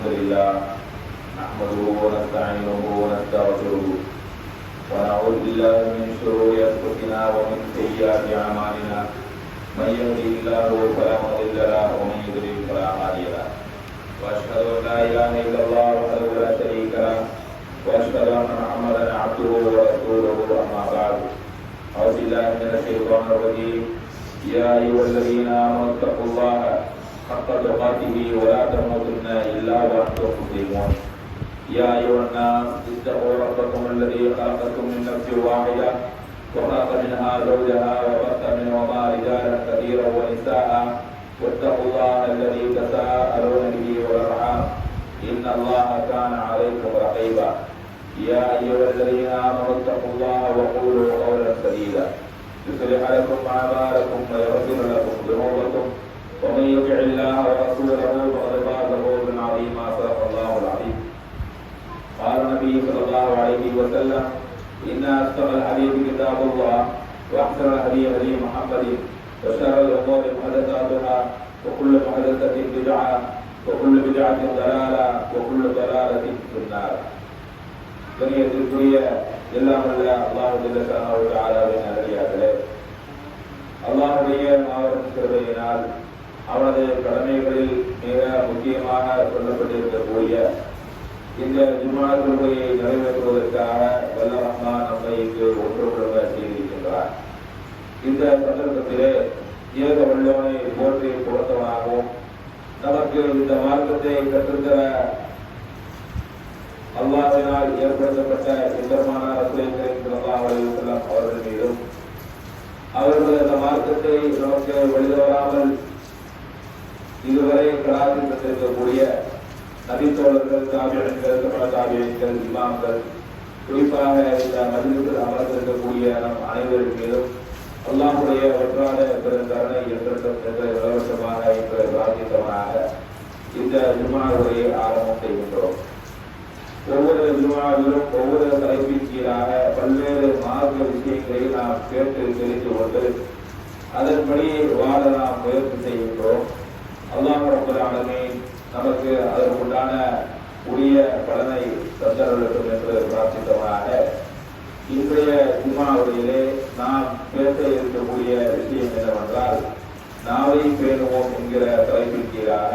الحمد لله نحمده ونستعينه ونستغفره ونعوذ بالله من شرور أنفسنا ومن سيئات أعمالنا من يهده الله فلا مضل له ومن يضلل فلا هادي له وأشهد أن لا إله إلا الله وحده لا شريك له وأشهد أن محمدا عبده ورسوله أما بعد أعوذ بالله من الشيطان الرجيم يا أيها الذين آمنوا اتقوا الله حق تقاته ولا تموتن إلا وأنتم مسلمون يا أيها الناس اتقوا ربكم الذي خلقكم من نفس واحدة وخلق منها زوجها وبث منهما رجالا كثيرا ونساء واتقوا الله الذي تساءلون به والأرحام إن الله كان عليكم رقيبا يا أيها الذين آمنوا اتقوا الله وقولوا قولا سديدا يصلح لكم أعمالكم ويغفر لكم ذنوبكم ومن يطع الله ورسوله فقد فاز فوزا عظيما صدق الله العظيم قال النبي صلى الله عليه وسلم إن أصدق الحديث كتاب الله وأحسن الهدي هدي محمد وشر الأمور محدثاتها وكل محدثة بدعة وكل بدعة ضلالة وكل ضلالة في النار. கண்ணியத்திற்குரிய எல்லாம் வல்ல அல்லாஹ் ஜல்ல ஷானஹு வ தஆலாவின் நல்லடியார்களே, அல்லாஹ்வுடைய மாபெரும் கிருபையினால் அவனது கடமைகளில் மிக முக்கியமாக சொல்லப்பட்டிருக்கக்கூடிய இந்த ஜும்ஆ தொழுகையை நிறைவேற்றுவதற்காக வல்ல ரஹ்மான் நம்மை இங்கு ஒன்று கூட செய்திருக்கின்றார். இந்த சந்தர்ப்பத்திலே ஏக வல்லவனை போற்றி புகழ்ந்தவனாகவும் நமக்கு இந்த மார்க்கத்தை கற்றுத்தர அல்லாஹ்வினால் ஏற்படுத்தப்பட்ட எம்பெருமானார் ரசூலுல்லாஹி ஸல்லல்லாஹு அலைஹி வஸல்லம் அவர்கள் மீதும் அவர்கள் அந்த மார்க்கத்தை நமக்கு வழிதவறாமல் இதுவரை கலாச்சாரம் தந்திருக்கக்கூடிய நபித்தோழர்கள், தாபியீன்கள், தபா தாபியீன்கள், இமாம்கள், குறிப்பாக இந்த மஜ்லிஸில் அமர்ந்திருக்கக்கூடிய நம் அனைவரின் மீதும் அல்லாஹ்வுடைய வற்றாத பெருங்கருணை என்றென்றும் இலவசமாக என்று பிரார்த்தித்தவனாக இந்த ஜும்ஆவுடைய ஆரம்பம் செய்கின்றோம். ஒவ்வொரு ஜும்ஆவிலும் ஒவ்வொரு தலைப்பின் கீழாக பல்வேறு மார்க்க விஷயங்களை நாம் கேட்டு தெரிந்து கொண்டு அதன்படி வாழ நாம் முயற்சி செய்கின்றோம். அல்லாஹ் ரப்பல் ஆலமீன் நமக்கு அதற்குண்டான உரிய பலனை தந்தரட்டும் என்று பிரார்த்தித்தவனாக இன்றைய ஜும்ஆவிலே நாம் பேச இருக்கக்கூடிய விஷயம் என்னவென்றால், நாவை பேணுவோம் என்கிற தலைப்பின் கீழாக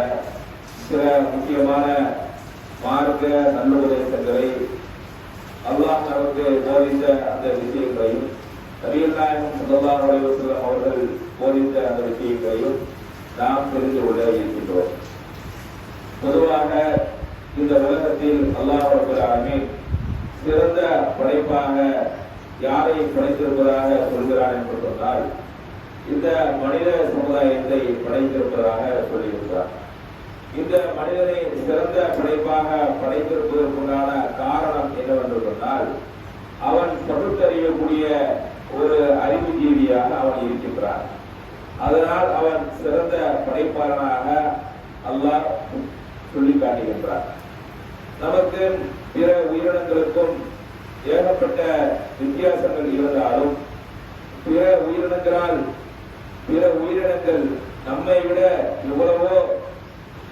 சில முக்கியமான மார்க்க நல்லுபதேசங்களை அல்லாஹ் நமக்கு போதித்த அந்த விஷயங்களையும் நபிகள் நாயகம் ஸல்லல்லாஹு அலைஹி வஸல்லம் அவர்கள் போதித்த அந்த விஷயங்களையும் நாம் தெரிந்து கொள்ள இருக்கின்றோம். பொதுவாக இந்த உலகத்தில் அல்லாஹ் ரப்பல் ஆலமீன் சிறந்த படைப்பாக யாரை படைத்திருப்பதாக சொல்கிறார் என்று சொன்னால், இந்த மனித சமுதாயத்தை படைத்திருப்பதாக சொல்லியிருக்கிறார். இந்த மனிதனை சிறந்த படைப்பாக படைத்திருப்பதற்குண்டான காரணம் என்னவென்று சொன்னால், அவன் பகுத்தறியக்கூடிய ஒரு அறிவுஜீவியாக அவன் இருக்கின்றான். அதனால் அவன் சிறந்த படைப்பாளனாக அல்லாஹ் சொல்லி காட்டுகின்றான். நமக்கு பிற உயிரினங்களுக்கும் ஏகப்பட்ட வித்தியாசங்கள் இருந்தாலும் பிற உயிரினங்கள் நம்மை விட எவ்வளவோ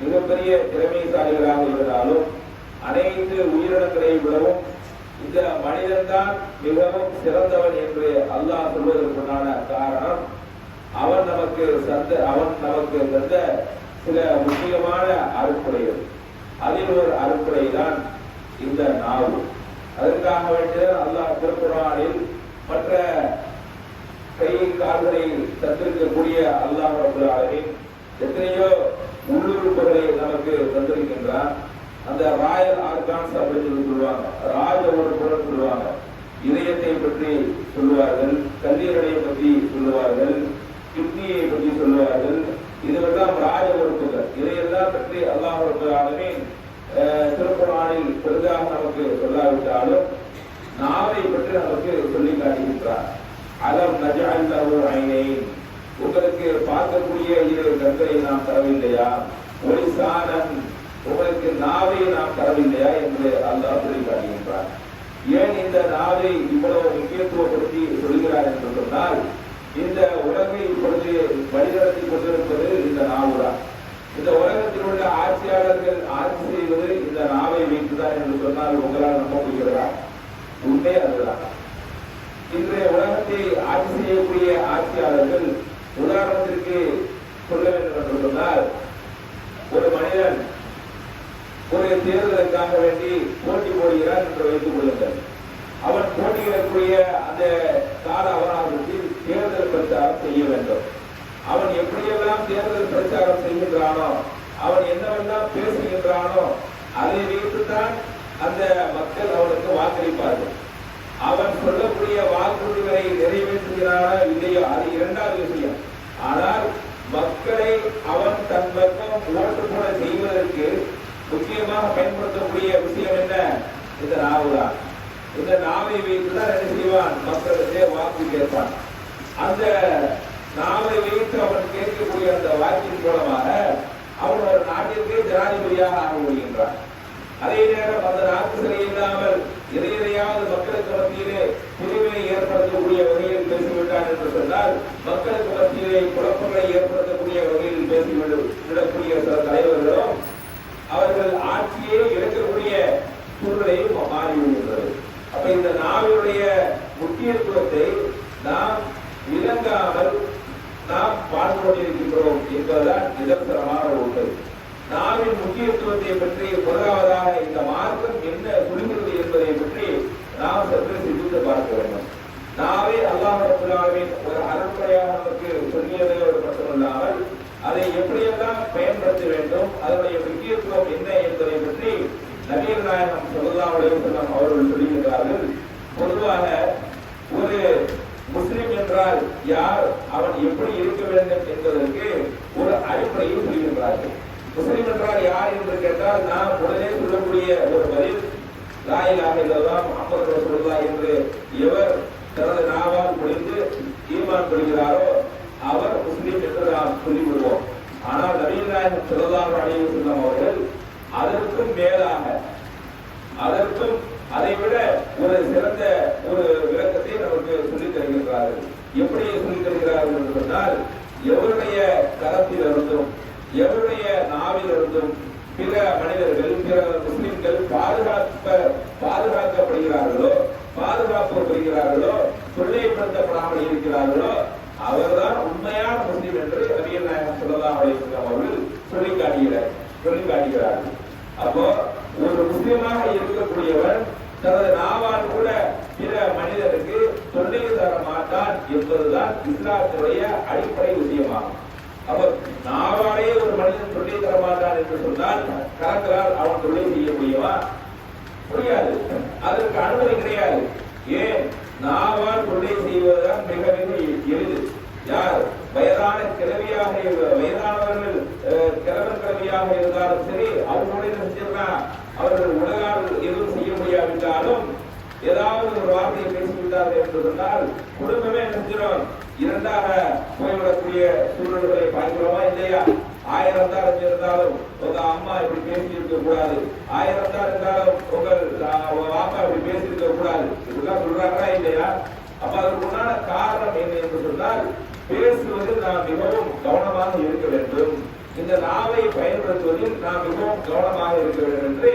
மிகப்பெரிய திறமைசாலிகளாக இருந்தாலும் அனைத்து உயிரினங்களை விடவும் இந்த மனிதன்தான் மிகவும் சிறந்தவன் என்று அல்லாஹ் சொல்வதற்குண்டான காரணம், அவன் நமக்கு தந்த சில முக்கியமான அருட்கொடைகள். அதில் ஒரு அருட்கொடை தான் இந்த நாவு. அதற்காக வேண்டிய அல்லாஹ் திருக்குர்ஆனில் மற்ற கை கால்களை தந்திருக்கக்கூடிய அல்லாஹ் ரப்பல் ஆலமீன் எத்தனையோ உள்ளுறுப்புகளை நமக்கு தந்திருக்கின்றான். அந்த ராயல் ஆர்கான்ஸ் அப்படின்னு சொல்லுவாங்க, ராஜ உறுப்புகள் சொல்லுவாங்க. இதயத்தை பற்றி சொல்லுவார்கள், கல்லீரலை பற்றி சொல்லுவார்கள், கிட்னியை பற்றி சொல்லுவார்கள். இதுவெல்லாம் ராஜ உறுப்புகள். இதையெல்லாம் பற்றி அல்லாஹ் ரப்பல் ஆலமீன் திருக்குர்ஆனில் பெரிதாக நமக்கு சொல்லாவிட்டாலும் நாவை பற்றி நமக்கு சொல்லி காட்டுகின்றார். அலம் நஜஅல் லஹு ஐனைன், உங்களுக்கு பார்க்கக்கூடிய இரு கண்களை நாம் தரவில்லையா, ஒலிசானன், உங்களுக்கு நாவை நாம் தரவில்லையா என்று அல்லாஹ் சொல்லி காட்டுகின்றார். ஏன் இந்த நாவை இவ்வளவு முக்கியத்துவப்படுத்தி சொல்கிறார் என்று சொன்னால், இந்த உலகை இப்பொழுது வழிநடத்தி கொண்டிருப்பது இந்த நாவுதான். இந்த உலகத்தில் உள்ள ஆட்சியாளர்கள் ஆட்சி செய்வது சொல்கிறார்கள், உதாரணத்திற்கு சொல்ல வேண்டும் என்று சொன்னால், ஒரு மனிதன் ஒரு தேர்தலுக்காக வேண்டி போட்டி போடுகிறான் என்று வைத்துக் கொள்ளுங்கள். அவன் போட்டியிடக்கூடிய அந்த கால அவகாசத்தில் தேர்தல் பிரச்சாரம் செய்ய வேண்டும். அவன் எப்படியெல்லாம் தேர்தல் பிரச்சாரம் செய்கின்றானோ, அவன் என்னவெல்லாம் பேசுகின்றானோ, அதை வைத்துத்தான் அந்த மக்கள் அவனுக்கு வாக்களிப்பார்கள். அவன் சொல்லக்கூடிய வாக்குறுதிகளை நிறைவேற்றுகிறானோ இல்லையோ அது இரண்டாவது விஷயம். ஆனால் மக்களை அவன் தன் பக்கம் ஓட்டு போட செய்வதற்கு முக்கியமாக பயன்படுத்தக்கூடிய விஷயம் என்ன? இந்த நாவு தான். இந்த நாவை வைத்துதான் என்ன செய்வான்? மக்களிடையே வாக்கு கேட்பான். அந்த நாவை வைத்து அவன் கேட்கக்கூடிய அந்த வாக்கின் மூலமாக அவன் ஒரு நாட்டிற்கு ஜனாதிபதியாக ஆக முடிகின்றான். அதே நேரம் அந்த நாட்டு சரியில்லாமல் எதையாவது மக்களுக்கு மத்தியிலே பிரிவினை ஏற்படுத்தக்கூடிய வகையில் பேசிவிட்டான் என்று சொன்னால், மக்களுக்கு மத்தியிலே குழப்பங்களை ஏற்படுத்தக்கூடிய வகையில் பேசிவிடக்கூடிய சில தலைவர்களும் அவர்கள் ஆட்சியை இழக்கக்கூடிய சூழ்நிலையும் மாறிவிடுகிறது. அப்ப இந்த நாவினுடைய முக்கியத்துவத்தை நாம் விளங்காமல் நாம் வாழ்ந்து கொண்டிருக்கின்றோம் என்பதுதான் நிதர்சனமான ஒன்று. நாவின் முக்கியத்துவத்தை பற்றி முதலாவதாக இந்த மார்க்கம் என்ன சொல்கிறது என்பதை பற்றி நாம் சற்று சிந்தித்து பார்க்க வேண்டும். நாவே அல்லாஹ் ரப்பல் ஆலமீன் ஒரு அருட்கொடையாக நமக்கு சொல்லியதோடு மட்டுமல்லாமல் அதை எப்படியெல்லாம் பயன்படுத்த வேண்டும், அதனுடைய முக்கியத்துவம் என்ன என்பதை பற்றி நபிகள் நாயகம் ஸல்லல்லாஹு அலைஹி வஸல்லம் அவர்கள் சொல்லுகிறார்கள். பொதுவாக ஒரு முஸ்லிம் என்றால் யார், அவன் எப்படி இருக்க வேண்டும் என்பதற்கு ஒரு அடிப்படையை சொல்லுகின்றார்கள். முஸ்லிம் என்றால் யார் என்று கேட்டால் நாம் உடனே சொல்லக்கூடிய ஒரு பதில், லா இலாஹ இல்லல்லாஹ் முஹம்மது ரசூலுல்லாஹ் என்று எவர் தனது நாவால் பொழிந்து ஈமான் கொள்கிறாரோ அவர் முஸ்லிம் என்று நாம் சொல்லிவிடுவோம். ஆனால் நபிகள் நாயகம் ஸல்லல்லாஹு அலைஹி வஸல்லம் அவர்கள் அதற்கும் மேலாக, அதற்கும் அதைவிட ஒரு சிறந்த ஒரு விளக்கத்தை நமக்கு சொல்லித் தருகின்றார்கள். எப்படி சொல்லித் தருகிறார்கள் என்று சொன்னால், எவருடைய கரத்திலிருந்தும் எவருடைய நாவிலிருந்தும் பிற மனிதர்கள், பிற முஸ்லிம்கள் பாதுகாக்கப்படுகிறார்களோ, பாதுகாப்பு பெறுகிறார்களோ, தொல்லைப்படுத்தப்படாமல் இருக்கிறார்களோ அவர்தான் உண்மையான முஸ்லிம் என்று நபிகள் நாயகம் ஸல்லல்லாஹு அலைஹி வஸல்லம் அவர்கள் சொல்லி காட்டுகிறார்கள். அப்போ ஒரு முஸ்லிமாக இருக்கக்கூடியவன் தனது நாவால் கூட பிற மனிதனுக்கு தொல்லை தர மாட்டான் என்பதுதான் இஸ்லாத்தினுடைய அடிப்படை விஷயமாகும். அப்ப நாவாலே ஒரு மனிதன் தொல்லை தர மாட்டான் என்று சொன்னால் கரங்களால் அவன் தொல்லை செய்ய முடியுமா? முடியாது. அதற்கு அனுமதி கிடையாது. ஏன்? நாவால் தொல்லை செய்வதுதான் மிக மிக எளிது. யார் வயதான கிழவியாக, வயதானவர்கள் கிழவன் கிழவியாக இருந்தாலும் சரி, அவர்களுடைய செஞ்சிருந்தான் அவர்கள் உலகால் எதுவும் செய்ய முடியாவிட்டாலும் ஏதாவது ஒரு வார்த்தையை பேசிவிட்டார்கள் என்று சொன்னால் குடும்பமே செஞ்சிடும், இரண்டாக போய்விடக்கூடிய சூழல்களை பார்க்கிறோமா இல்லையா? 1000 தான் இருந்தாலும் உங்க அம்மா இப்படி பேசி இருக்க கூடாது, 1000 தான் இருந்தாலும் உங்கள் வாப்பா இப்படி பேசி இருக்க கூடாது, இப்படிலாம் சொல்றாங்களா இல்லையா? அப்ப அதற்கு உண்டான காரணம் என்ன என்று சொன்னால், பேசுவதில் நாம் மிகவும் கவனமாக இருக்க வேண்டும். இந்த நாவை பயன்படுத்துவதில் நாம் மிகவும் கவனமாக இருக்க வேண்டும் என்று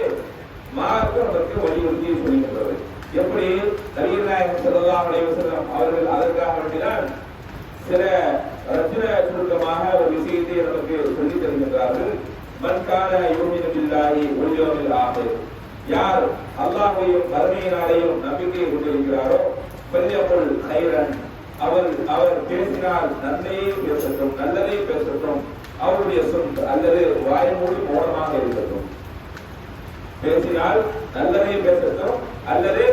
மார்க்கம் நமக்கு வலியுறுத்தி சொல்கின்றது. எப்படி? நபிகள் நாயகம் ஸல்லல்லாஹு அலைஹி வஸல்லம் அவர்கள் அதற்காக வேண்டிதான் சில ரத்தின சுருக்கமாக ஒரு விஷயத்தை நமக்கு சொல்லித் தருகின்றார்கள். மன் கான யுமினு பில்லாஹி வல் யௌமில் ஆகிர், யார் அல்லாஹ்வையும் மறுமை நாளையும் நம்பிக்கை கொண்டிருக்கிறாரோ, ஃபல்யகுல் கைரன், அவர் பேசினால் நன்மையே பேசட்டும், நல்லதே பேசட்டும், அவருடைய சொல் அல்லது வாய் மூடி மௌனமாக இருக்கட்டும். பேசினால் நல்லதே பேசட்டும் அல்லது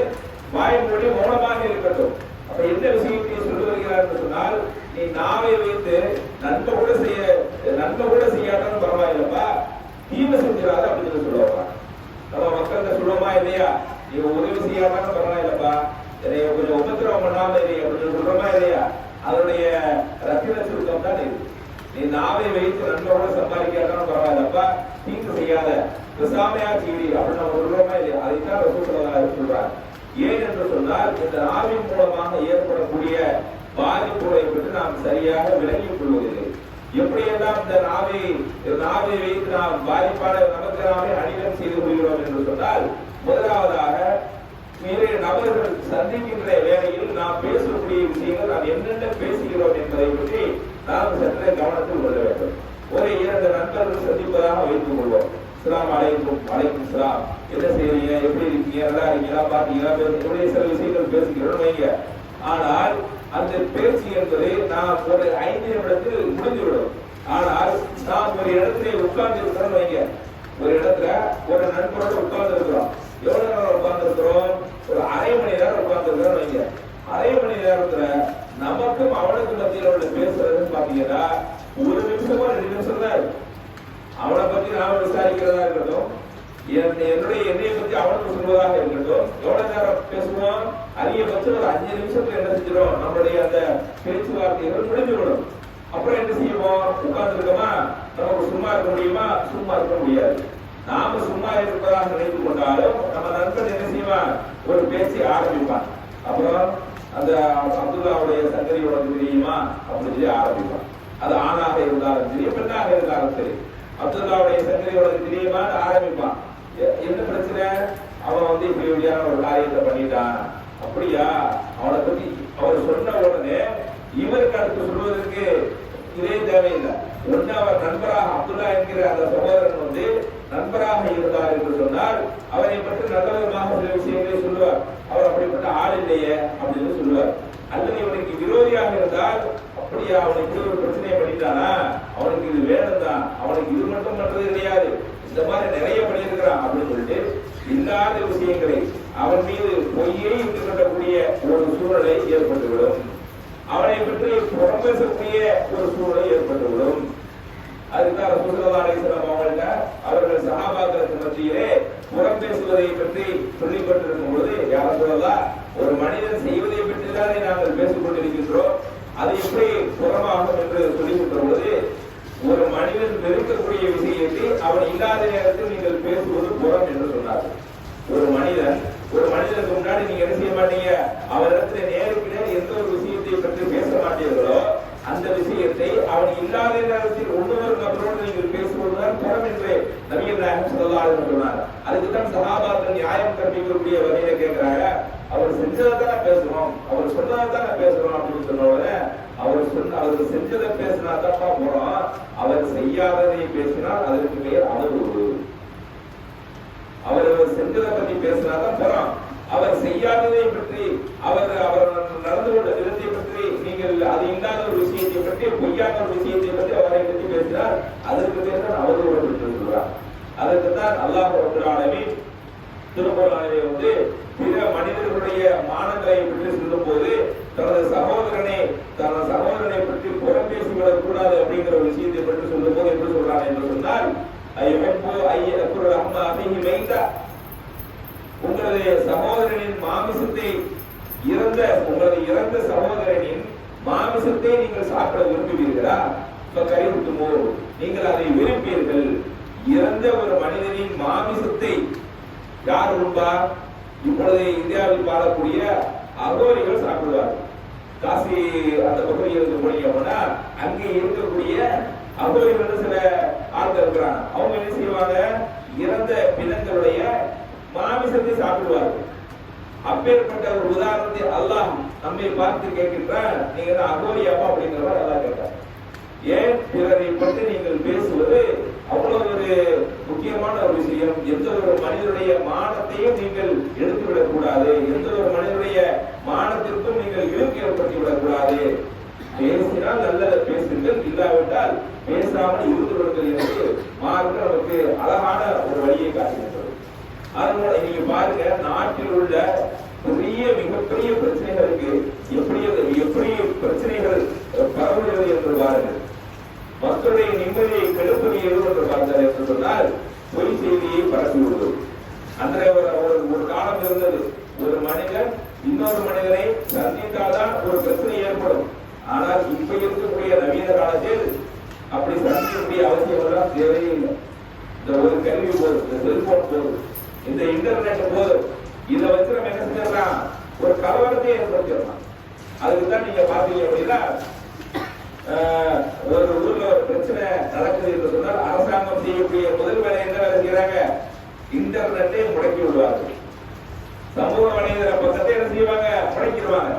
வாய் மூடி மௌனமாக இருக்கட்டும். அப்ப எந்த விஷயத்தை சொல்லி வருகிறார் என்று சொன்னால், நீ நாவை வைத்து நன்மை கூட செய்யாட்டாலும் பரவாயில்லப்பா, தீமை செஞ்சிடாத அப்படின்னு சொல்லுவாங்க. நம்ம மக்கள்கிட்ட சொல்லுவோமா இல்லையா? நீ உதவி செய்யாட்டாலும் பரவாயில்லப்பா, கொஞ்சம் உபத்திரவம் பண்ணாம இல்லை அப்படின்னு சொல்றோமா இல்லையா? அதனுடைய ரத்தின சுருக்கம் தான் இது. நீ நாவை வைத்து நன்மையோட சம்பாதிக்காட்டாலும் பரவாயில்லப்பா, தீங்கு செய்யாத, விசாமையா செய்தி அப்படின்னு நம்ம சொல்றோமா இல்லையா? அதைத்தான் ரசூலுல்லாஹ் சொல்றாங்க. ஏன் என்று சொன்னால், இந்த நாவின் மூலமாக ஏற்படக்கூடிய பாதிப்புகளை பற்றி நாம் சரியாக விளங்கிக் கொள்வதில்லை. எப்படியெல்லாம் இந்த நாவை வைத்து நாம் பாதிப்பான நமக்கு நாமே அணிகம் செய்து கொள்கிறோம் என்று சொன்னால், முதலாவதாக வேறு நபர்கள் சந்திக்கின்ற வேளையில் நாம் பேசக்கூடிய விஷயங்கள் நாம் என்னென்ன பேசுகிறோம் என்பதை பற்றி நாம் சற்றே கவனத்தில் கொள்ள வேண்டும். ஒரு 2 நண்பர்கள் சந்திப்பதாக வைத்துக் கொள்வோம். அஸ்ஸலாமு அலைக்கும். வலைக்கும் சலாம். என்ன செய்றீங்க, எப்படி இருக்கீங்க, நல்லா இருக்கீங்களா, பாத்தீங்களா, இப்படி சில விஷயங்கள் பேசுகிறோம் வைங்க. ஆனால் அந்த பேச்சு என்பது நாம் ஒரு 5 நிமிடத்தில் முடிந்துவிடும். ஆனால் நாம் ஒரு இடத்திலே உட்கார்ந்து இருக்கிறோம் வைங்க. ஒரு இடத்துல ஒரு நண்பரோடு உட்கார்ந்து இருக்கிறோம். எவ்வளவு நேரம் உட்கார்ந்து இருக்கிறோம்? ஒரு அரை மணி நேரம் உட்கார்ந்து இருக்கிறோம் வைங்க. அரை மணி நேரத்துல நமக்கும் அவனுக்கு மத்தியில் உள்ள பேசுறதுன்னு பாத்தீங்கன்னா 1 நிமிஷமா 2 நிமிஷம் தான் இருக்கும். அவனை பத்தி நாம விசாரிக்கிறதா இருக்கட்டும், என்னைய பத்தி அவனுக்கு சொல்வதாக இருக்கட்டும், எவ்வளவு நேரம் பேசுவோம்? அதிகபட்சம் ஒரு 5 நிமிஷத்துல என்ன செஞ்சிடும்? நம்மளுடைய அந்த பேச்சுவார்த்தைகள் முடிந்துவிடும். அப்புறம் என்ன செய்வோம்? உட்கார்ந்து இருக்கோமா? நமக்கு சும்மா இருக்க முடியுமா? சும்மா இருக்க முடியாது. நாம சும்மா இருப்பதாக நினைத்துக் கொண்டாலும் நம்ம நண்பன் என்ன செய்வான்? ஒரு பேச்சை ஆரம்பிப்பான். அப்புறம் அந்த அப்துல்லாவுடைய சங்கரி உனக்கு தெரியுமா அப்படின்னு சொல்லி ஆரம்பிப்பான். அது ஆணாக இருந்தாலும் சரி, பெண்ணாக இருந்தாலும் சரி, அப்துல்லாவுடைய சங்கரி உனக்கு தெரியுமான்னு ஆரம்பிப்பான். என்ன பிரச்சனை? அவன் இப்படியான ஒரு காரியத்தை பண்ணிட்டான். அப்படியா? அவனை பத்தி அவர் சொன்ன உடனே இவருக்கு அடுத்து சொல்வதற்கு இதே தேவையில்லை. ஒன்னு அவர் நண்பராக அப்துல்லா என்கிற அந்த சகோதரன் நண்பராக இருந்தார் என்று சொன்னால் அவரை பற்றி நல்ல விதமாக சில விஷயங்களை சொல்லுவார். அவர் அப்படிப்பட்ட ஆள் இல்லையே அப்படின்னு சொல்லுவார். அல்லது இவனுக்கு விரோதியாக இருந்தால், அப்படியா அவனுக்கு ஒரு பிரச்சனையை பண்ணிட்டானா, அவனுக்கு இது வேணும் தான், அவனுக்கு இது மட்டும் பண்றது கிடையாது, இந்த மாதிரி நிறைய பண்ணியிருக்கிறான் அப்படின்னு சொல்லிட்டு இல்லாத விஷயங்களை அவன் மீது பொய்யை இட்டு கட்டக்கூடிய ஒரு சூழலை ஏற்பட்டுவிடும். அவனை பற்றி புறம் பேசக்கூடிய ஒரு சூழலை ஏற்பட்டுவிடும். அதுதான் ரசூலுல்லாஹி அலைஹி வஸல்லம் அவர்கள் சஹாபாக்களுக்கு மத்தியிலே புறம் பேசுவதை பற்றி சொல்லிக் கொண்டிருக்கும் பொழுது, யா ரசூலல்லாஹ், ஒரு மனிதன் செய்வதை பற்றி தானே நாங்கள் பேசிக் கொண்டிருக்கின்றோம், அது எப்படி புறமாகும் என்று சொல்லிக் கொண்ட பொழுது, ஒரு மனிதன் வெறுக்கக்கூடிய விஷயத்தை அவன் இல்லாத நேரத்தில் நீங்கள் பேசுவது புறம் என்று சொன்னார்கள். ஒரு மனிதனுக்கு முன்னாடி நீங்க என்ன செய்ய மாட்டீங்க? அவரிடத்துல நேருக்கு நேர் எந்த ஒரு விஷயத்தை பற்றி பேச மாட்டீர்களோ அந்த விஷயத்தை அவன் இல்லாத நேரத்தில் ஒவ்வொரு நபரோடு நீங்கள் பேசுவதுதான் புறம் என்று நபிகள் நாயகம் ஸல்லல்லாஹு அலைஹி வஸல்லம் சொன்னார். அதுக்குதான் சஹாபாக்கள் நியாயம் கற்பிக்கக்கூடிய வகையில கேட்கிறாங்க, அவர் செஞ்சதை பேசுறோம், அவர் சொன்னதை பேசுறோம் அப்படின்னு சொன்ன உடனே அவர் செஞ்சதை பேசினா தான் போறோம், அவர் செய்யாததை பேசினால் அதற்கு பெயர் அவதூறு. அவர் செஞ்சதை பற்றி பேசினாதான் போறோம், அவர் செய்யாததை பற்றி அவர் நடந்து கொண்ட விதத்தை பற்றி நீங்கள் அது இல்லாத ஒரு விஷயத்தை பற்றி பொய்யான ஒரு விஷயத்தை பற்றி அவரை பற்றி பேசினார் அதற்கு பேர் தான் அவதூறு என்று சொல்றார். அதற்கு தான் அல்லாஹ் ரப்பல் ஆலமீன் திருக்குர்ஆனிலே பிற மனிதர்களுடைய மானங்களை பற்றி சொல்லும் போது தனது சகோதரனை பற்றி புறம் பேசிவிடக் கூடாது அப்படிங்கிற ஒரு விஷயத்தை பற்றி சொல்லும் போது எப்படி சொல்றாங்க என்று சொன்னால், உங்களது சகோதரனின் மாமிசத்தை உங்களது இறந்த சகோதரனின் மாமிசத்தை நீங்கள் சாப்பிட விரும்புவீர்களா? கரித்துமோ, நீங்கள் அதை விரும்பீர்கள். இறந்த ஒரு மனிதனின் மாமிசத்தை யார் உண்பா? இப்பொழுது இந்தியாவில் வாழக்கூடிய அகோரிகள் சாப்பிடுவார்கள். காசி அந்த பகுதிகளுக்கு போனீங்கன்னா அங்கே இருக்கக்கூடிய அகோரிகள் சில ஆட்கள் இருக்கிறாங்க. அவங்க என்ன செய்வாங்க? இறந்த பிணங்களுடைய மாமிசத்தை சாப்பிடுவார்கள். அப்பேற்பட்ட ஒரு உதாரணத்தை அல்லாஹ் நம்மை பார்த்து கேட்கின்றான், நீங்க தான் அகோரியாப்பா அப்படிங்கிற மாதிரி அல்லாஹ் கேட்டார். ஏன் பிறரை பற்றி நீங்கள் பேசுவது அவ்வளவு ஒரு முக்கியமான ஒரு விஷயம். எந்த ஒரு மனிதனுடைய மானத்தையும் நீங்கள் எடுத்துவிடக் கூடாது, எந்த ஒரு மனிதனுடைய மானத்திற்கும் நீங்கள் இழுக்கு ஏற்படுத்தி விடக் கூடாது. பேசினால் நல்லதை பேசுங்கள், இல்லாவிட்டால் பேசாமல் இருந்து விடுங்கள் என்று மார்க்க நமக்கு அழகான ஒரு வழியை காட்டுகின்றது. அதனால நீங்க பாருங்க, நாட்டில் உள்ள மிகப்பெரிய பிரச்சனைகளுக்கு எப்படி பிரச்சனைகள் பரவுகிறது என்று பாருங்கள். மக்களுடைய நிம்மதியை கெடுப்பது எது என்று பார்த்தார் என்று சொன்னால் பொய் செய்தியை பரப்பி விடுவது. அந்த ஒரு காலம் இருந்தது, ஒரு மனிதன் இன்னொரு மனிதனை சந்தித்தால்தான் ஒரு பிரச்சனை ஏற்படும். ஆனால் இப்ப இருக்கக்கூடிய நவீன காலத்தில் அப்படி சந்திக்கக்கூடிய அவசியம் எல்லாம் தேவையே இல்லை. இந்த ஒரு கல்வி போதும், இந்த செல்போன் போதும், இந்த இன்டர்நெட் போதும். இதை வச்சு நம்ம என்ன செஞ்சிடலாம்? ஒரு கலவரத்தை ஏற்படுத்திடலாம். அதுக்குதான் நீங்க பாத்தீங்க அப்படின்னா, ஒரு ஊர்ல ஒரு பிரச்சனை நடக்குது என்று சொன்னால் அரசாங்கம் செய்யக்கூடிய முதல் வேலை என்ன வேலை செய்யறாங்க? இன்டர்நெட்டை முடக்கி விடுவார்கள். சமூக சமூக வலைதள பக்கத்தை என்ன செய்வாங்க, முடக்கிடுவாங்க.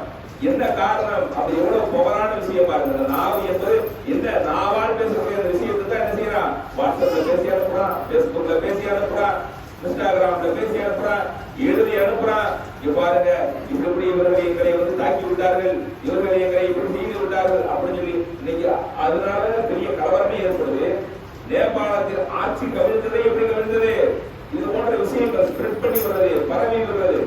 என்ன காரணம்? அது எவ்வளவு பவரான விஷயமா இருந்தது. நாவு என்பது என்ன, நாவால் பேசக்கூடிய விஷயத்தை தான் என்ன செய்யறான், வாட்ஸ்அப்ல பேசி அனுப்புறான், பேஸ்புக்ல பேசி அனுப்புறான், இன்ஸ்டாகிராம்ல பேசி அனுப்புறான், எழுதி அனுப்புறான். பாருங்க, இப்படி இவர்கள் எங்களை தாக்கி விட்டார்கள், இவர்கள் எங்களை இப்படி செய்து விட்டார்கள் அப்படின்னு சொல்லி இன்னைக்கு அதனால பெரிய கலவரமே ஏற்படுது. நேபாளத்தில் ஆட்சி கவிழ்ந்ததே எப்படி கவிழ்ந்தது? இது போன்ற விஷயங்கள் ஸ்ப்ரெட் பண்ணி வருது, பரவி வருவது.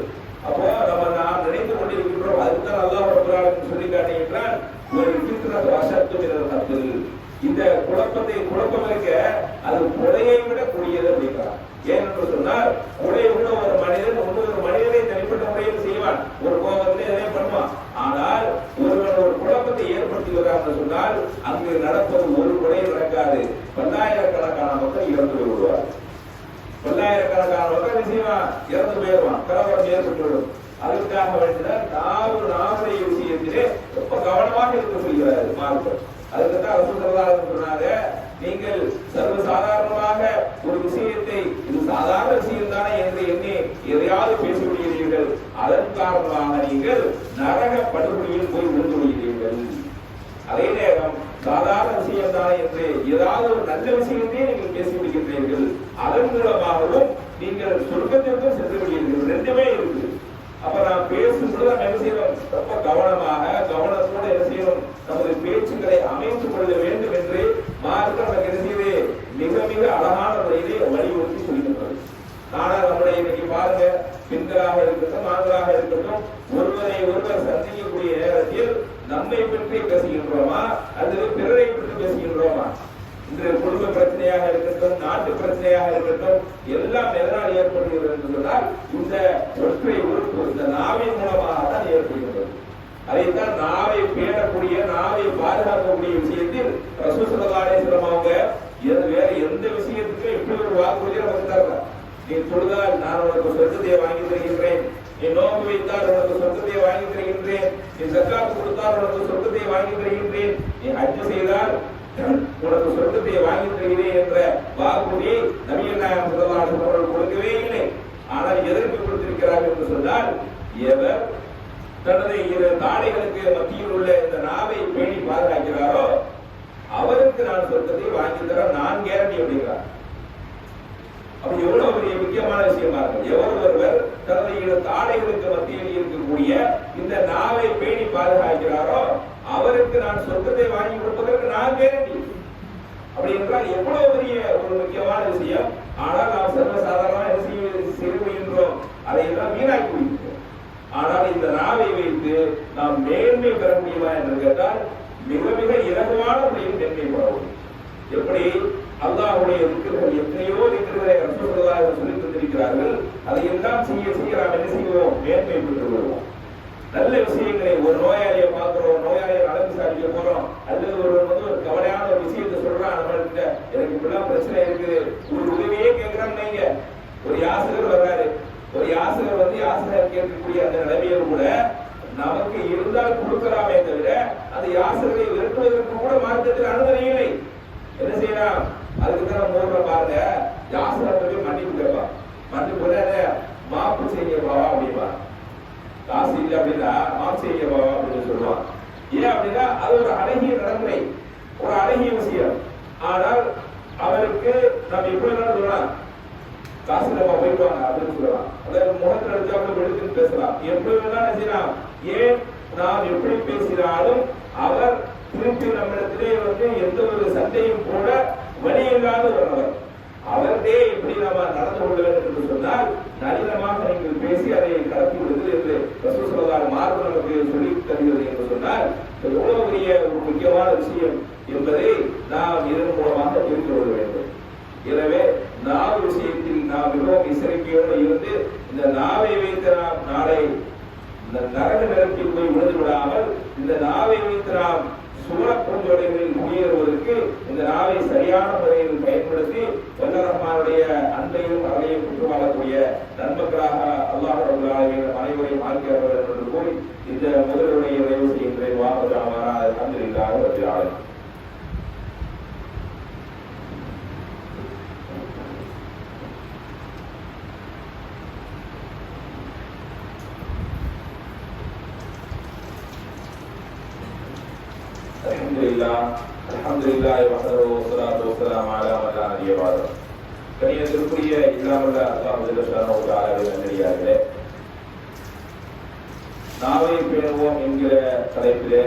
அப்போ நம்ம நாம் நினைத்துக் கொண்டிருக்கின்றோம். அதுதான் அல்லாஹ் ரப்பல் ஆலமீன் சொல்லி காட்டுகின்றான், ஒரு ஃபித்னத்து அஷத்து மினல் கத்ல். இந்த குழப்பம் இருக்க அது கொலையை விட கூடியது அப்படிங்கிறான். ஏனென்று சொன்னால், கொலை உள்ள ஒரு மனிதன் இன்னொரு மனிதனை தனிப்பட்ட முறையில் செய்வான், ஒரு கோபத்திலே எதை பண்ணுவான். ஆனால் ஒருவன் ஒரு குழப்பத்தை ஏற்படுத்தி வரான்னு சொன்னால் அங்கு நடப்பது ஒரு கொலை நடக்காது, பல்லாயிரக்கணக்கான மக்கள் இறந்து போய்விடுவார். பல்லாயிரக்கணக்கான மக்கள் செய்வான், இறந்து போயிடுவான், கலவரம் ஏற்பட்டுவிடும். அதற்காக வேண்டிதான் நாவுடைய விஷயத்திலே ரொம்ப கவனமாக இருக்க சொல்கிறார் மார்க்கம். அதுக்குதான் ரசூல் ஸல்லல்லாஹு அலைஹி வஸல்லம் சொன்னாங்க, நீங்கள் சர்வசாதாரணமாக ஒரு விஷயத்தை இது சாதாரண விஷயம் தானே என்று எண்ணி எதையாவது பேசிவிடுகிறீர்கள், அதன் காரணமாக நீங்கள் நரக படுகொலியில் போய் விழுந்து விடுகிறீர்கள். அதே நேரம் சாதாரண விஷயம் தானே என்று ஏதாவது ஒரு நல்ல விஷயத்தையே நீங்கள் பேசிவிடுகின்றீர்கள், அதன் மூலமாகவும் நீங்கள் சொர்க்கத்திற்கும் சென்று விடுகிறீர்கள். ரெண்டுமே இருக்கு. அப்ப நாம் பேசும்போது நம்ம என்ன செய்யணும், ரொம்ப கவனத்தோடு என்ன செய்யணும், நமது பேச்சுக்களை அமைத்துக் கொள்ள வேண்டும் என்று மார்க்கம் நமக்கு என்ன செய்து மிக மிக அழகான முறையிலே வலியுறுத்தி சொல்கின்றது. ஆனால் நம்முடைய இன்னைக்கு பாருங்க, பெண்களாக இருக்கட்டும் ஆண்களாக இருக்கட்டும், ஒருவர் சந்திக்கக்கூடிய நேரத்தில் நம்மை பற்றி பேசுகின்றோமா அல்லது பிறரை பற்றி பேசுகின்றோமா? இன்று குடும்ப பிரச்சனையாக இருக்கட்டும், நாட்டு பிரச்சனையாக இருக்கட்டும், எல்லாம் எதனால் ஏற்படுகிறது என்று சொன்னால் இந்த ஒற்றை உறுப்பு, இந்த நாவின் மூலமாக தான் ஏற்படுகிறது. அதைத்தான் நாவை பேணக்கூடிய, நாவை பாதுகாக்கக்கூடிய விஷயத்தில் ரசூல் ஸல்லல்லாஹு அலைஹி வஸல்லம் அவங்க வேற எந்த விஷயத்துக்கும் இப்படி ஒரு வாக்குறுதியை நமக்கு தரல. நீ தொழுதால் நான் உனக்கு சொர்க்கத்தை வாங்கி தருகின்றேன், நீ நோன்பு வைத்தால் உனக்கு சொர்க்கத்தை வாங்கி தருகின்றேன், நீ ஜக்காத் கொடுத்தால் உனக்கு சொர்க்கத்தை வாங்கி தருகின்றேன், நீ ஹஜ் செய்தால் உனக்கு சொர்க்கத்தை வாங்கி தருகிறேன் என்ற வாக்குறுதியை நபிகள் நாயகம் ஸல்லல்லாஹு அலைஹி வஸல்லம் கொடுக்கவே இல்லை. ஆனால் எதற்கு கொடுத்திருக்கிறார்கள் என்று சொன்னால், எவர் தனது இரு தாடைகளுக்கு மத்தியில் உள்ள இந்த நாவை பேணி பாதுகாக்கிறாரோ அவருக்கு நான் சொர்க்கத்தை வாங்கி தர நான் கேரண்டி அப்படிங்கிறார். அப்ப எவ்வளவு பெரிய முக்கியமான விஷயமா இருக்கு. ஒருவர் தனது இரு தாடைகளுக்கு மத்தியில் இருக்கக்கூடிய இந்த நாவை பேணி பாதுகாக்கிறாரோ அவருக்கு நான் சொர்க்கத்தை வாங்கி கொடுப்பதற்கு நான் கேரண்டி. அப்படி என்றால் எவ்வளவு பெரிய ஒரு முக்கியமான விஷயம். ஆனால் நாம் சர்வசாதாரணமாக செய்கின்றோம், அதையெல்லாம் வீணாக்கி விடுகிறோம். ஆனால் இந்த நாவை வைத்து நாம் மேன்மை பெற முடியுமா என்று கேட்டால் மிக மிக இலகுவான முறையில் மேன்மை பெற முடியும். எப்படி அல்லாஹ்வுடைய திக்ர்கள் எத்தனையோ திக்ர்களை ரசூல் ஸல்லல்லாஹு அலைஹி வஸல்லம் சொல்லித் தந்திருக்கிறார்கள், அதையெல்லாம் செய்ய நாம் என்ன செய்வோம், மேன்மை பெற்று வருவோம். நல்ல விஷயங்களை, ஒரு நோயாளியை பார்க்கிறோம், நோயாளியை நலம் விசாரிக்க போறோம், அல்லது ஒரு கவலையான ஒரு விஷயத்தை சொல்றான், நம்மள்கிட்ட எனக்கு இப்படிலாம் பிரச்சனை இருக்குது, ஒரு உதவியே கேட்கிறான்னு வைங்க. ஒரு யாசகர் வர்றாரு, ஒரு யாசகர் யாசகர் கேட்கக்கூடிய அந்த நிலைமையில் கூட நமக்கு இருந்தால் கொடுக்கலாமே தவிர அந்த யாசகரை விரட்டுவதற்கு கூட மார்க்கத்தில் அனுமதி இல்லை. என்ன செய்யலாம்? அதுக்கு தான் மூர்ல பாருங்க, யாசகர் மன்னிப்பு கேட்பான். மன்னிப்பு மாப்பு செய்ய பாவா அப்படின்பா. காசு இல்லை அப்படின்னா மாப்பு செய்ய பாவா அப்படின்னு சொல்லுவான். ஏன் அப்படின்னா அது ஒரு அழகிய நடைமுறை, ஒரு அழகிய விஷயம். ஆனால் அவருக்கு நம்ம எப்படி சொல்லலாம், காசு நம்ம போயிடுவாங்க அப்படின்னு சொல்லலாம். அதாவது முகத்தில் அடிச்சாலும் எடுத்துன்னு பேசலாம், எப்படி வேணாலும் செய்யலாம். ஏன் நாம் எப்படி பேசினாலும் அவர் திருப்பி நம்மிடத்திலே எந்த ஒரு சண்டையும் போட வழி இல்லாத ஒருவர். அவர்தே எப்படி நாம நடந்து கொள்ள வேண்டும் என்று சொன்னால், நளினமாக நீங்கள் பேசி அதை கடத்தி விடுவது என்று ரசூல் ஸல்லல்லாஹு அலைஹி வஸல்லம் மார்க்கம் நமக்கு சொல்லி தருகிறது என்று சொன்னால் எவ்வளவு பெரிய ஒரு முக்கியமான விஷயம் என்பதை நாம் இதன் மூலமாக தெரிந்து கொள்ள வேண்டும். எனவே நாவு விஷயத்தில் நாம் மிகவும் எச்சரிக்கையோடு இருந்து இந்த நாவை வைத்து நாம் நாளை இந்த நரக நெருப்பில் போய் விழுந்து விடாமல், இந்த நாவை வைத்து நாம் சுவன பூஞ்சோலைகளில் குடியேறுவதற்கு இந்த நாவை சரியான முறையில் பயன்படுத்தி வல்ல ரஹ்மானுடைய அன்பையும் அருளையும் பெற்று வாழக்கூடிய நன்மக்களாக அல்லாஹ் ரப்பல் ஆலமீன் அனைவரையும் ஆக்கியவர் என்று கூறி இந்த முதலுடைய நிறைவு செய்கின்றேன். வாஹுதாவானா அல்ஹம்துலில்லாஹி ரப்பில் ஆலமீன். அல்ஹம்துலில்லாஹ் அல்ஹம்துலில்லாஹி வஹ்தஹு வஸ்ஸலாத்து வஸ்ஸலாமு அலா மன் லா நபிய்ய பஅது. கண்ணியத்திற்குரிய இல்லாமல்ல அல்லாஹ் ஜல்ல ஷானஹு தஆலாவின் நல்லடியார்களே, நாவை பேணுவோம் என்கிற தலைப்பிலே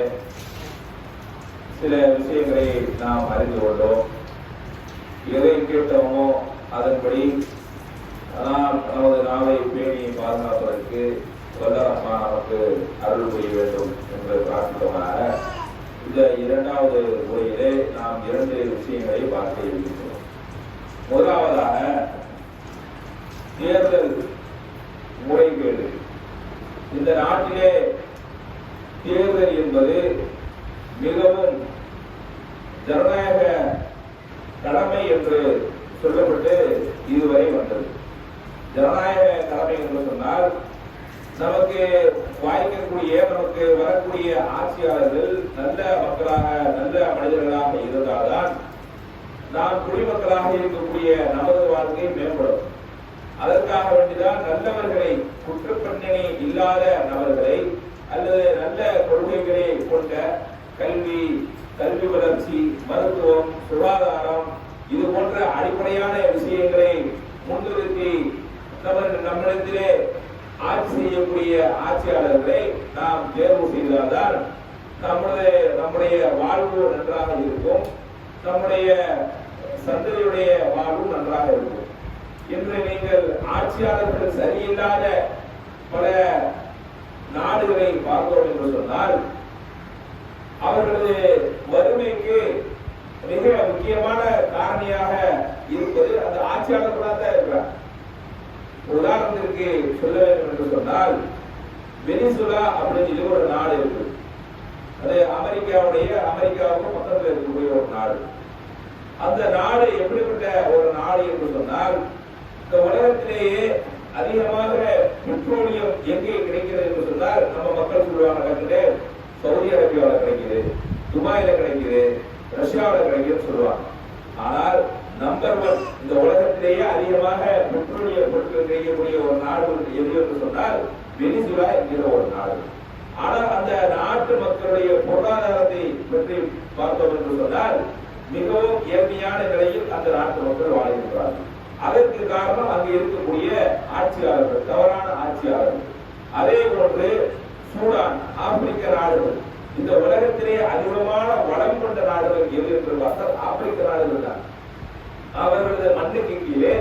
சில விஷயங்களை நாம் அறிந்து கொண்டோம். எதை கேட்டோமோ அதன்படி நமது நாவை பேணி பாதுகாப்பதற்கு வல்லரஹ்மான் நமக்கு அருள் புரிய வேண்டும் என்று பிரார்த்தித்தவனாக இந்த இரண்டாவது முறையிலே நாம் இரண்டு விஷயங்களை பார்க்க இருக்கின்றோம். முதலாவதாக தேர்தல் முறைகேடு. இந்த நாட்டிலே தேர்தல் என்பது மிகவும் ஜனநாயக கடமை என்று சொல்லப்பட்டு இதுவரை வந்தது. ஜனநாயக கடமை என்று சொன்னால் நமக்கு வாய்க்கக்கூடிய நமக்கு வரக்கூடிய ஆட்சியாளர்கள் நல்ல மக்களாக நல்ல மனிதர்களாக இருந்தால்தான் நாம் குடிமக்களாக இருக்கக்கூடிய நமது வாழ்க்கை மேம்படும். அதற்காக வேண்டிதான் நல்லவர்களை, குற்றப்பின்னணி இல்லாத நபர்களை அல்லது நல்ல கொள்கைகளை கொண்ட கல்வி வளர்ச்சி, மருத்துவம், சுகாதாரம் இது போன்ற அடிப்படையான விஷயங்களை முன்னிறுத்தி நம்மிடத்திலே ஆட்சி செய்யக்கூடிய ஆட்சியாளர்களை நாம் தேர்வு செய்தால்தான் நம்முடைய வாழ்வு நன்றாக இருக்கும், நம்முடைய சந்ததியுடைய வாழ்வு நன்றாக இருக்கும். இன்று நீங்கள் ஆட்சியாளர்கள் சரியில்லாத பல நாடுகளை பார்த்தோம் என்று சொன்னால் அவர்களது வறுமைக்கு மிக முக்கியமான காரணியாக இருப்பது அந்த ஆட்சியாளர்களாக தான் இருக்கிறார். உதாரணத்திற்கு சொல்ல வேண்டும் என்று சொன்னால் வெனிசுலா அப்படின்னு ஒரு நாடு இருக்கு. அது அமெரிக்காவுக்கு பக்கத்தில் இருக்கக்கூடிய ஒரு நாடு. அந்த நாடு எப்படிப்பட்ட ஒரு நாடு என்று சொன்னால், இந்த உலகத்திலேயே அதிகமாக பெட்ரோலியம் எங்கே கிடைக்கிறது என்று சொன்னால் நம்ம மக்கள் சொல்லுவாங்க, சவுதி அரேபியாவில் கிடைக்குது, துபாயில கிடைக்குது, ரஷ்யாவில் கிடைக்குதுன்னு சொல்லுவாங்க. ஆனால் நம்பர் 1 இந்த உலகத்திலேயே அதிகமாக பெட்ரோலிய பொருட்கள் கிடைக்கக்கூடிய ஒரு நாடு எது என்று சொன்னால் வெனிசுலா என்கிற ஒரு நாடு. ஆனால் அந்த நாட்டு மக்களுடைய பொருளாதாரத்தை பற்றி பார்த்தோம் என்று சொன்னால் மிகவும் ஏழ்மையான நிலையில் அந்த நாட்டு மக்கள் வாழ்கின்றார்கள். அதற்கு காரணம் அங்கு இருக்கக்கூடிய ஆட்சியாளர்கள், தவறான ஆட்சியாளர்கள். அதே போன்று சூடான், ஆப்பிரிக்க நாடுகள், இந்த உலகத்திலே அதிகமான வளம் கொண்ட நாடுகள் எது என்று பார்த்தால் ஆப்பிரிக்க நாடுகள் தான். அவர்களது மண்ணுக்கு கீழே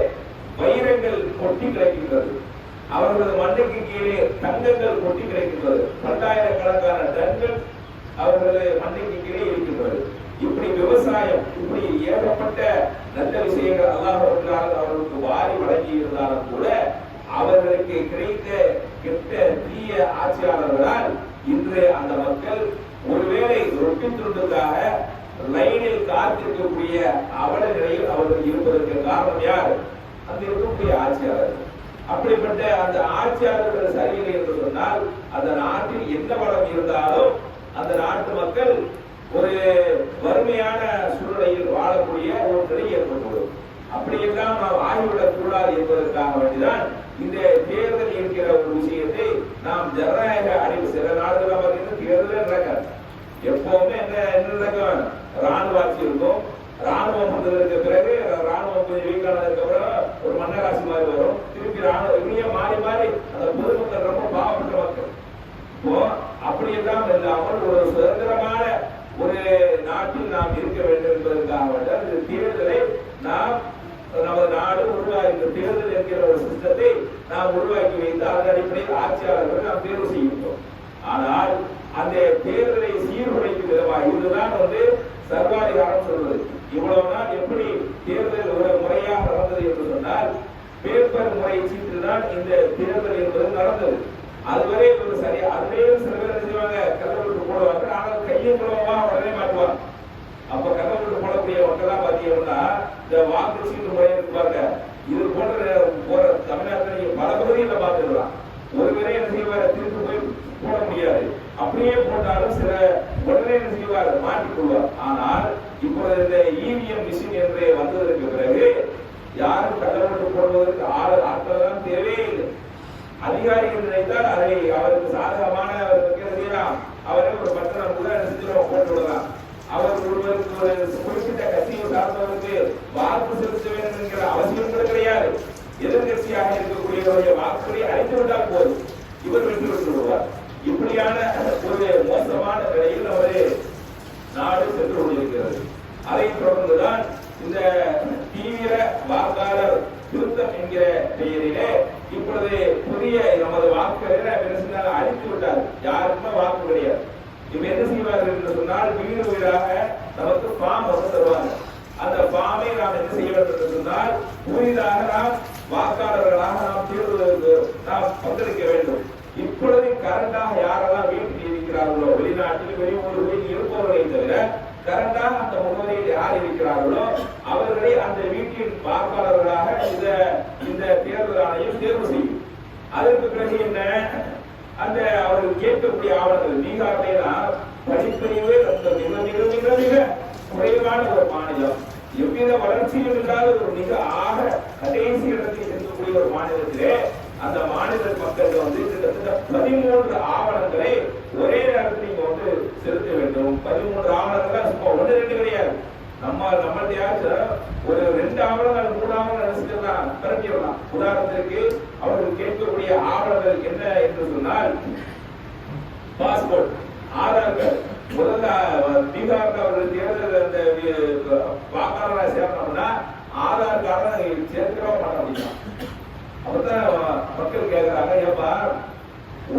வைரங்கள் கொட்டி கிடக்கின்றது, அவர்களது மண்ணுக்கு கீழே தங்கங்கள் கொட்டி கிடக்கின்றது, 10,000கணக்கான டன்கள் அவர்களது மண்ணுக்கு கீழே இருக்கின்றது. இப்படி விவசாயம், இப்படி ஏகப்பட்ட நல்ல விஷயங்கள் அல்லாஹ் அவர்களுக்கு வாரி வழங்கி இருந்தாலும் கூட அவர்களுக்கு கிடைத்த கெட்ட தீய ஆட்சியாளர்களால் இன்று அந்த மக்கள் ஒருவேளை ரொட்டி துண்டுக்காக லைனில் காத்திருக்கக்கூடிய அவல நிலையில் அவர்கள் இருப்பதற்கு காரணம் யார்? அந்த இருக்கக்கூடிய ஆட்சியாளர்கள். அப்படிப்பட்ட அந்த ஆட்சியாளர்கள் சரியில்லை என்று சொன்னால் அந்த நாட்டில் என்ன வளம் இருந்தாலும் அந்த நாட்டு மக்கள் ஒரு வறுமையான சூழ்நிலையில் வாழக்கூடிய ஒரு நிலை ஏற்பட்டுள்ளது. அப்படியெல்லாம் நாம் ஆகிவிடக் கூடாது என்பதற்காக வேண்டிதான் இந்த தேர்தல் என்கிற ஒரு விஷயத்தை நாம் ஜனநாயக அடிவு. சில நாடுகள் பார்த்தீங்கன்னா தேர்தலே நடக்காது. எப்பவுமே என்ன நடக்கும்? ராணுவ ஆட்சி இருக்கும். ராணுவம் வந்ததற்கு பிறகு ராணுவம் கொஞ்சம் வீக்கானதுக்கு அப்புறம் ஒரு மன்னராட்சி மாதிரி வரும். திருப்பி ராணுவம் இப்படியே மாறி மாறி அந்த பொதுமக்கள் ரொம்ப பாவப்பட்ட மக்கள். இப்போ அப்படியெல்லாம் இல்லாமல் ஒரு சுதந்திரமான ஒரு நாட்டில் நாம் இருக்க வேண்டும் என்பதற்காக இந்த தேர்தலை நாம் நமது நாடு உருவாக்கி, தேர்தல் என்கிற ஒரு சிஸ்டத்தை நாம் உருவாக்கி வைத்து அதன் அடிப்படையில் ஆட்சியாளர்களை நாம் தேர்வு செய்கின்றோம். ஆனால் அந்த தேர்தலை சீர்குலைக்கும் விதமாக இதுதான் சர்வாதிகாரம் சொல்வது. இவ்வளவு நாள் எப்படி தேர்தல் ஒரு முறையாக நடந்தது என்று சொன்னால் பேப்பர் முறை சீட்டு தான் இந்த தேர்தல் என்பது நடந்தது. அதுவரை ஒரு சரியா அதுவே சில பேர் செய்வாங்க, கல்லூட்டு போடுவாங்க. ஆனால் கையை மூலமா உடனே மாட்டுவாங்க. அப்ப கல்லூட்டு போடக்கூடிய மக்கள்லாம் பாத்தீங்கன்னா இந்த வாக்கு சீட்டு முறை இருக்கு பாருங்க, இது போன்ற தமிழ்நாட்டில் நீங்க பல பகுதியில் பார்த்துக்கலாம். ஒருவரே என்ன செய்வார், திருப்பி போய் போட முடியாது. அப்படியே போட்டாலும் சில உடனே என்ன செய்வார், மாட்டிக்கொள்வார். ஆனால் இப்பொழுது இந்த இவிஎம் மிஷின் என்று வந்ததற்கு பிறகு யாரும் கல்லூட்டு போடுவதற்கு ஆட்கள் தான் தேவையே இல்லை. அதிகாரிகள் நினைத்தால் அதை அவருக்கு சாதகமான அவரை ஒரு பத்திரம் கூட போட்டு விடலாம். அவர் ஒருவருக்கு ஒரு குறிப்பிட்ட கட்சியை சார்ந்தவருக்கு வாக்கு செலுத்த வேண்டும் என்கிற அவசியம் கூட கிடையாது. எதிர்கட்சியாக இருக்கக்கூடியவருடைய வாக்குகளை அழைத்து விட்டால் போதும், இவர் வெற்றி பெற்று விடுவார். இப்படியான ஒரு மோசமான நிலையில் நமது நாடு சென்று கொண்டிருக்கிறது. அதை தொடர்ந்துதான் இந்த தீவிர வாக்காளர் திருத்தம் என்கிற பெயரிலே இப்பொழுது புதிய நமது வாக்குகளை அழித்து விட்டார். யாருக்குமே வாக்கு கிடையாது. இப்ப என்ன செய்வார்கள் என்று சொன்னால், வீடு வீடாக நமக்கு ஃபார்ம் வந்து தருவாங்க. அந்த ஃபார்மை நாம் என்ன செய்ய வேண்டும் என்று சொன்னால், புதிதாக நாம் வாக்காளர்களாக நாம் தேர்வு நாம் பங்களிக்க வேண்டும். இப்பொழுது கரண்டாக யாரெல்லாம் வீட்டில் இருக்கிறார்களோ, வெளிநாட்டில் வெளியூர்களில் இருப்பவர்களை தவிர கரண்டாக அந்த முகவரியில் யார் இருக்கிறார்களோ அவர்களை அந்த வீட்டின் வாக்காளர்களாக இந்த தேர்தல் ஆணையம் தேர்வு செய்யும். அதற்கு பிறகு என்ன, அந்த அவர்கள் கேட்கக்கூடிய ஆவணங்கள் பீகார்லாம் படிப்பறிவே மிக மிக மிக மிக குறைவான ஒரு மாநிலம், எவ்வித வளர்ச்சியும் இல்லாத ஒரு மிக ஆக கடைசி இடத்தில் இருக்கக்கூடிய ஒரு மாநிலத்திலே அந்த மாநில மக்கள் வந்து கிட்டத்தட்ட 13 ஆவணங்களை ஒரே நேரத்தில் நீங்க வந்து செலுத்த வேண்டும். 13 ஆவணங்கள் சும்மா 1-2 கிடையாது. நம்மள்டையாச்சும் ஒரு 2 ஆவணங்கள் 3 ஆவணங்கள் நினைச்சுக்கலாம், திரட்டிடலாம். உதாரணத்திற்கு அவர்கள் கேட்கக்கூடிய ஆவணங்கள் என்ன என்று சொன்னால், பாஸ்போர்ட், ஆதார் கார்டு. முதல்ல பீகார்ல அவர்கள் தேர்தல் அந்த வாக்காளராக சேர்ந்தோம்னா ஆதார் கார்டை சேர்க்கவே மாட்டோம் அப்படின்னா. அப்பதான் மக்கள் கேட்கிறாங்க, ஏப்பா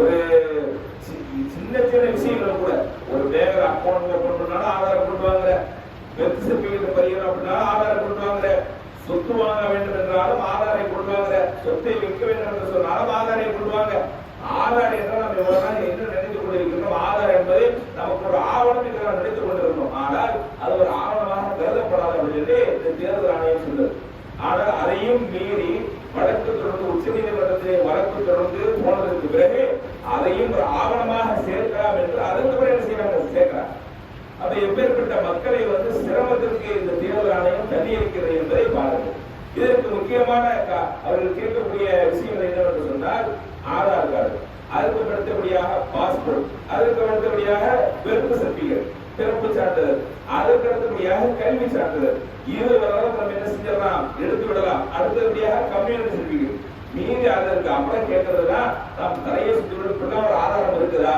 ஒரு சின்ன சின்ன விஷயங்கள் கூட, ஒரு பேங்க் அக்கௌண்ட் ஓபன் பண்ணாலும் ஆதார் கொண்டு வாங்குற, பெர்த் சர்டிபிகேட் பதியணும் அப்படின்னாலும் ஆதார் கொண்டு வாங்குற, சொத்து வாங்க வேண்டும் என்றாலும் ஆதாரை கொண்டு வாங்குற, சொத்தை விற்க வேண்டும் என்று சொன்னாலும் ஆதாரை கொண்டு வாங்க. ஆதார் என்றால் நம்ம எவ்வளவு என்ன நினைத்துக் கொண்டிருக்கிறோம், ஆதார் என்பது நமக்கு ஒரு ஆவணம் என்று நாம் நினைத்துக் கொண்டிருக்கிறோம். ஆனால் அது ஒரு ஆவணமாக கருதப்படாத அப்படின்னு இந்த தேர்தல் ஆணையம் சொல்லுது. ஆனால் அதையும் மீறி வழக்கு தொடர்ந்து உச்ச நீதிமன்றத்திலே வழக்கு தொடர்ந்து போனதற்கு பிறகு அதையும் ஒரு ஆவணமாக சேர்க்கலாம் என்று அதற்கு பிறகு என்ன செய்யறாங்க, சேர்க்கிறார். அப்ப எப்பேற்பட்ட மக்களை வந்து சிரமத்திற்கு இந்த தேர்தல் ஆணையம் தள்ளி இருக்கிறது என்பதை பாருங்கள். இதற்கு முக்கியமான அவர்கள் கேட்கக்கூடிய விஷயங்கள் என்னவென்று சொன்னால், ஆதார் கார்டு, அதற்கு அடுத்தபடியாக பாஸ்போர்ட், அதற்கு அடுத்தபடியாக பெர்த் சர்டிபிகேட் பிறப்பு சான்றிதழ், அதற்கு அடுத்தபடியாக கல்வி சான்றிதழ். இது வரலாம் நம்ம என்ன செஞ்சிடலாம், எடுத்து விடலாம். அடுத்தபடியாக கம்யூனிட்டி சர்டிபிகேட். மீதி அதற்கு அப்புறம் கேட்கறதுனா நாம் தலையை சுற்றி விட ஒரு ஆதாரம் இருக்குதா,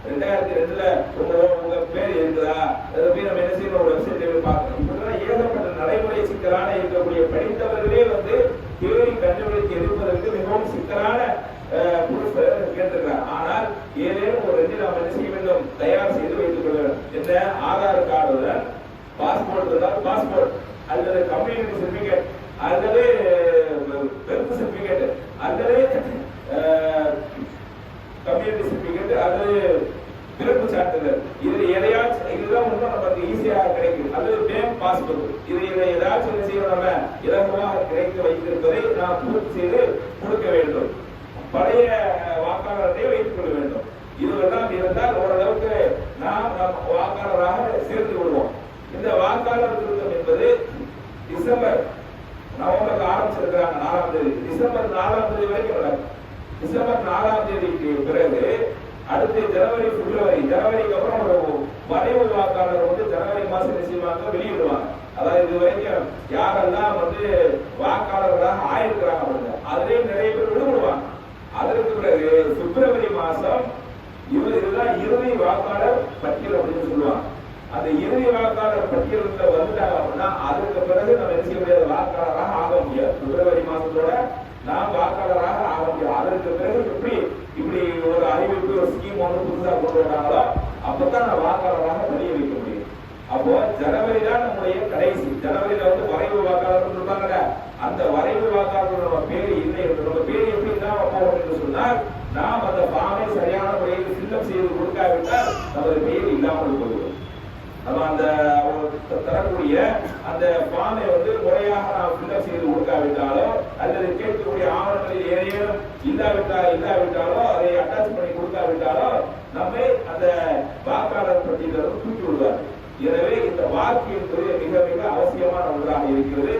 2002 உங்க பேர் இருக்குதா, அதை போய் நம்ம என்ன செய்யணும், வெப்சைட்ல போய் பார்க்கணும். இப்படிதான் ஏகப்பட்ட நடைமுறை சிக்கலான இருக்கக்கூடிய படித்தவர்களே வந்து தேடி கண்டுபிடித்து எடுப்பதற்கு மிகவும் சிக்கலான கேட்டிருக்கிறார். ஆனால் ஏதேனும் ஒரு 2 நாம் என்ன செய்ய வேண்டும், தயார் செய்து வைத்துக் கொள்ள வேண்டும். என்ன, ஆதார் கார்டுடன் பாஸ்போர்ட் இருந்தால் பாஸ்போர்ட், அல்லது கம்யூனிட்டி சர்டிபிகேட், அல்லது பெர்த் சர்டிபிகேட், அல்லது கம்யூனிட்டி சர்டிபிகேட், அல்லது பிறப்பு சான்றிதழ். இதுல எதையாச்சும் இதுதான் வந்து நமக்கு ஈஸியாக கிடைக்கும். அல்லது பேங்க் பாஸ்புக், இதை ஏதாச்சும் என்ன செய்யணும், நம்ம இலகுவாக கிடைக்க வைத்திருப்பதை நாம் பூர்த்தி செய்து கொடுக்க வேண்டும். பழைய வாக்காளர்களை வைத்துக் கொள்ள வேண்டும். இதுவெல்லாம் இருந்தால் ஓரளவுக்கு நாம் வாக்காளராக சேர்த்து விடுவோம். இந்த வாக்காளர் திருத்தம் என்பது நவம்பர் ஆரம்பிச்சிருக்கிறாங்க, 4ஆம் தேதி. டிசம்பர் 4ஆம் தேதி வரைக்கும் நடக்கும். டிசம்பர் 4ஆம் தேதிக்கு பிறகு அடுத்து ஜனவரி, பிப்ரவரி, ஜனவரிக்கு அப்புறம் ஒரு வரைவு வாக்காளர் வந்து ஜனவரி மாசம் நிச்சயமாக வெளியிடுவாங்க. அதாவது இது வரைக்கும் யாரெல்லாம் வந்து வாக்காளர்களாக ஆயிருக்கிறாங்க அப்படின்னா அதுலயும் நிறைய பேர் விடுபடுவாங்க. அதற்கு பிறகு பிப்ரவரி மாசம் இதுதான் இறுதி வாக்காளர் பட்டியல் அப்படின்னு சொல்லுவாங்க. அந்த இறுதி வாக்காளர் பட்டியலுக்குள்ள வந்துட்டாங்க அப்படின்னா அதற்கு பிறகு நம்ம என்ன செய்ய முடியாது, வாக்காளராக ஆக முடியாது. பிப்ரவரி மாசத்தோட நாம் வாக்காளராக ஆக முடியாது. அதற்கு பிறகு இப்படி ஒரு அறிவிப்பு, ஒரு ஸ்கீம் ஒன்று புதுசா கொண்டு வராங்களோ அப்பதான் நான் வாக்காளராக பதிய வைக்க முடியும். அப்போ ஜனவரி தான் நம்முடைய கடைசி. ஜனவரியில வந்து வரைவு வாக்காளர் சொல்றாங்க. அந்த வரைவு வாக்காளர் நம்ம பேரு இல்லை என்று, நம்ம பேரு எப்படி தான் வைப்போம் என்று சொன்னால், நாம் அந்த ஃபார்மை சரியான முறையில் ஃபில்அப் செய்து கொடுக்காவிட்டால் நமது பேர் இல்லாமல் போய்விடும். நம்ம அந்த தரக்கூடிய அந்த ஃபார்மை வந்து முறையாக நாம் ஃபில்அப் செய்து கொடுக்காவிட்டாலோ அல்லது கேட்கக்கூடிய ஆவணங்களில் ஏதேனும் இல்லாவிட்டாலோ அதை அட்டாச் பண்ணி கொடுக்காவிட்டாலோ நம்மை அந்த வாக்காளர் பட்டியலில் தூக்கி விடுவார். எனவே இந்த வாக்கு என்பது மிக மிக அவசியமான ஒன்றாக இருக்கிறது.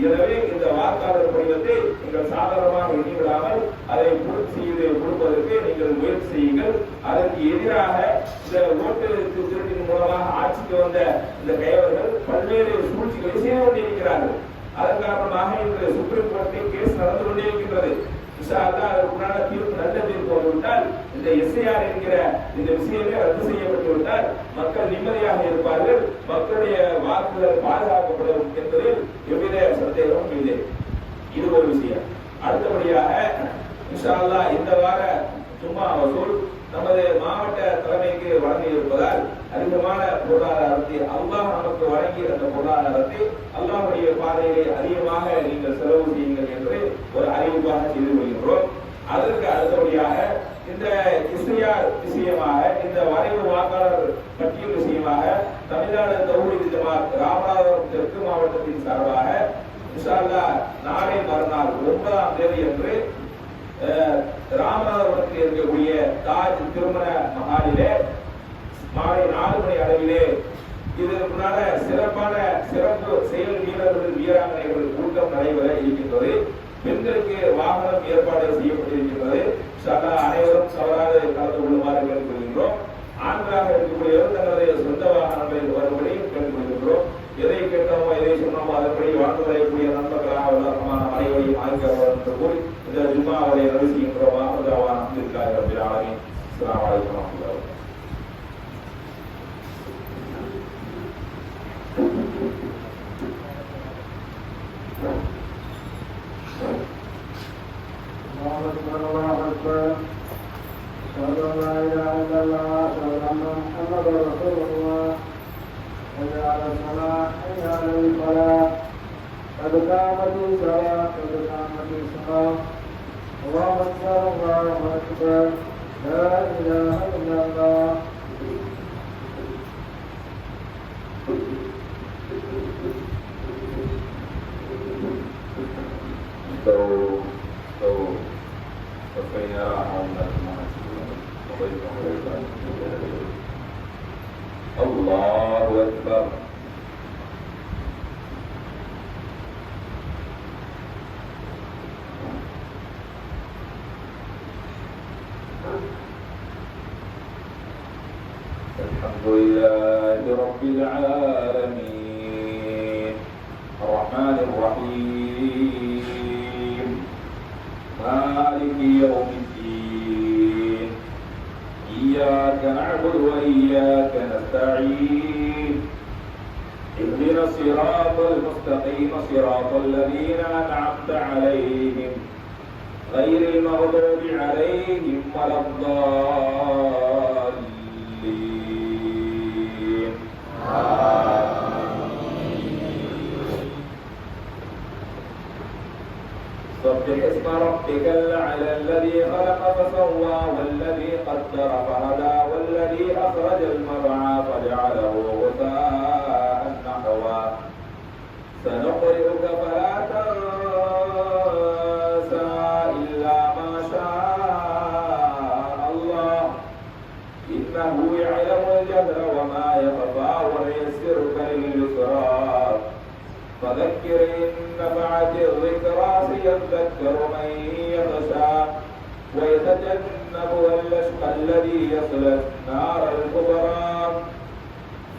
எனவே இந்த வாக்காளர் படிவத்தை நீங்கள் சாதாரணமாக எண்ணிவிடாமல் அதை பூர்த்தி செய்து கொடுப்பதற்கு நீங்கள் முயற்சி செய்யுங்கள். அதற்கு எதிராக இந்த ஓட்டு திருட்டின் மூலமாக ஆட்சிக்கு வந்த வந்த இந்த கைவர்கள் பல்வேறு சூழ்ச்சிகளை செய்து கொண்டிருக்கிறார்கள். அதன் காரணமாக இன்று சுப்ரீம் கோர்ட்டில் கேஸ் நடந்து கொண்டே இருக்கின்றது. அதற்குண்டான தீர்ப்பு நல்ல தீர்ப்பு வந்துவிட்டால் இந்த எஸ்ஐஆர் என்கிற இந்த விஷயமே ரத்து செய்யப்பட்டு விட்டால் மக்கள் நிம்மதியாக இருப்பார்கள், மக்களுடைய வாக்குகள் பாதுகாக்கப்படும் என்பதில் எவ்வித சந்தேகமும் இல்லை. இது ஒரு விஷயம். அடுத்தபடியாக இன்ஷா அல்லாஹ் இந்த வார ஜும்மா வசூல் நமது மாவட்ட தலைமைக்கு வழங்கி இருப்பதால் அதிகமான பொருளாதாரத்தை அல்லாஹ் நமக்கு வழங்கி அந்த பொருளாதாரத்தை அல்லாஹ்வுடைய பாதையிலே அதிகமாக நீங்கள் செலவு செய்யுங்கள் என்று ஒரு அறிவிப்பாக செய்து கொள்கின்றோம். அதற்கு அடுத்தபடியாக இந்த எஸ்ஐஆர் விஷயமாக, இந்த வரைவு வாக்காளர் பட்டியல் விஷயமாக தமிழ்நாடு தௌஹீத் ஜமாத் ராமநாதபுரம் தெற்கு மாவட்டத்தின் சார்பாக இன்ஷா அல்லாஹ் நாளை மறுநாள் 9ஆம் தேதி அன்று ராமநாதபுரத்தில் இருக்கக்கூடிய தாஜ் திருமண மகாலிலே மாலை 4 மணி அளவிலே இதற்கு முன்னால சிறப்பு செயல் வீரர்கள் வீராங்கனைகள் கூட்டம் நடைபெற இருக்கின்றது. பெண்களுக்கு வாகனம் ஏற்பாடு செய்யப்பட்டிருக்கின்றது. அனைவரும் சவராக கலந்து கொள்ளுமாறு கேட்டுக்கொள்கின்றோம். ஆண்களாக இருக்கக்கூடியவர் தங்களுடைய சொந்த வாகனங்களில் வரும்படி கேட்டுக்கொள்கின்றோம். எதை கேட்டோமோ எதை சொன்னோமோ அதன்படி வாழ்ந்து வரையக்கூடிய நண்பர்களாக வளர்க்கமான அனைவரையும் ஆய்வுகள் என்று கூறி இந்த ஜும்மாவை நிறைவு செய்கின்றோம். அல்ஹம்துலில்லாஹி ரப்பில் ஆலமீன். அஸ்ஸலாமு அலைக்கும் வரஹ்மத்துல்லாஹி. Allahu Akbar. Alhamdulillahi Rabbil Alamin. Ar-Rahmanir Rahim. Maliki Yawmiddin. Iyyaka na'budu wa iyyaka nasta'in. اهدنا الصراط المستقيم صراط الذين أنعمت عليهم غير المغضوب عليهم ولا الضالين. سبح اسم ربك الأعلى الذي خلق فسوى والذي قدر فهدى والذي أخرج المرعى فجعله غثاء نحوا سنقرئك فلا تنسى إلا ما شاء الله إنه يعلم الجهر وما يخفى ونيسرك لليسرى فذكر إن نفعت الذكرى سيذكر من يخشى ويتجنبها الأشقى الذي يصلى النار الكبرى